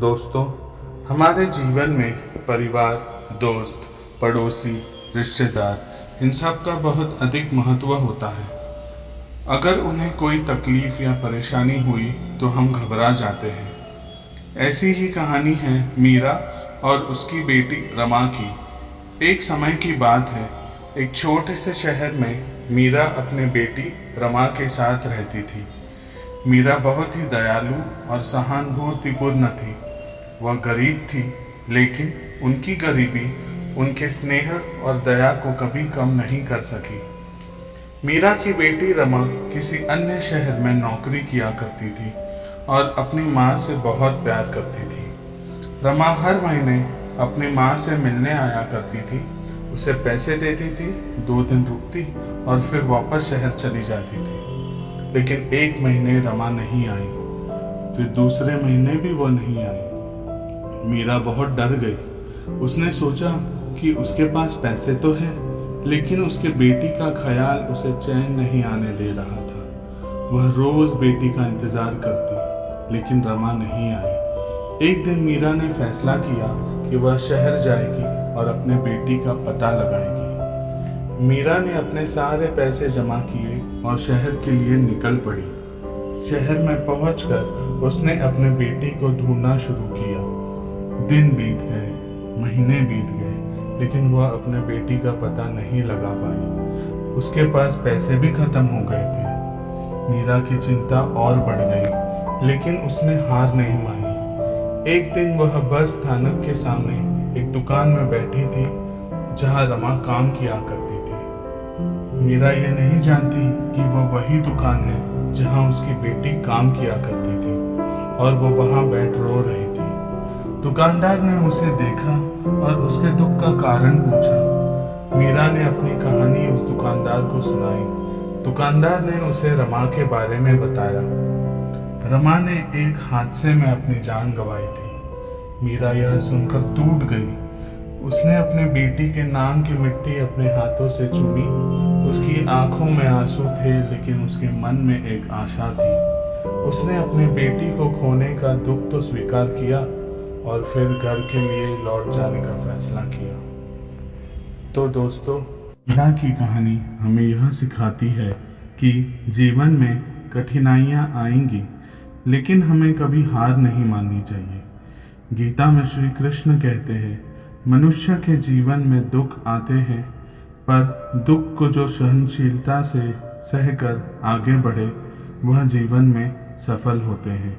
दोस्तों, हमारे जीवन में परिवार, दोस्त, पड़ोसी, रिश्तेदार इन सब का बहुत अधिक महत्व होता है। अगर उन्हें कोई तकलीफ या परेशानी हुई तो हम घबरा जाते हैं। ऐसी ही कहानी है मीरा और उसकी बेटी रमा की। एक समय की बात है, एक छोटे से शहर में मीरा अपने बेटी रमा के साथ रहती थी। मीरा बहुत ही दयालु और सहानुभूतिपूर्ण थी। वह गरीब थी, लेकिन उनकी गरीबी उनके स्नेह और दया को कभी कम नहीं कर सकी। मीरा की बेटी रमा किसी अन्य शहर में नौकरी किया करती थी और अपनी माँ से बहुत प्यार करती थी। रमा हर महीने अपनी माँ से मिलने आया करती थी, उसे पैसे देती थी, 2 दिन रुकती और फिर वापस शहर चली जाती थी। लेकिन एक महीने रमा नहीं आई, फिर दूसरे महीने भी वो नहीं आई। मीरा बहुत डर गई। उसने सोचा कि उसके पास पैसे तो है, लेकिन उसके बेटी का ख्याल उसे चैन नहीं आने दे रहा था। वह रोज बेटी का इंतजार करती, लेकिन रमा नहीं आई। एक दिन मीरा ने फैसला किया कि वह शहर जाएगी और अपने बेटी का पता लगाएगी। मीरा ने अपने सारे पैसे जमा किए और शहर के लिए निकल पड़ी। शहर में पहुंचकर उसने अपने बेटी को ढूंढना शुरू किया। दिन बीत गए, महीने बीत गए, लेकिन वह अपने बेटी का पता नहीं लगा पाई। उसके पास पैसे भी खत्म हो गए थे। मीरा की चिंता और बढ़ गई, लेकिन उसने हार नहीं मानी। एक दिन वह बस स्थानक के सामने एक दुकान में बैठी थी, जहां रमा काम किया करती थी। मीरा यह नहीं जानती कि वह वही दुकान है जहां उसकी बेटी काम किया करती थी और वो वहां बैठ रो रही थी। दुकानदार ने उसे देखा और उसके दुख का कारण पूछा। मीरा ने अपनी कहानी उस दुकानदार को सुनाई। दुकानदार ने उसे रमा के बारे में बताया। रमा ने एक हादसे में अपनी जान गंवाई थी। मीरा यह सुनकर टूट गई। उसने अपने बेटी के नाम की मिट्टी अपने हाथों से चूमी। उसकी आंखों में आंसू थे, लेकिन उसके मन में एक आशा थी। उसने अपने बेटी को खोने का दुख तो स्वीकार किया और फिर घर के लिए लौट जाने का फैसला किया। तो दोस्तों, मीरा की कहानी हमें यह सिखाती है कि जीवन में कठिनाइयाँ आएंगी, लेकिन हमें कभी हार नहीं माननी चाहिए। गीता में श्री कृष्ण कहते हैं, मनुष्य के जीवन में दुख आते हैं, पर दुख को जो सहनशीलता से सहकर आगे बढ़े, वह जीवन में सफल होते हैं।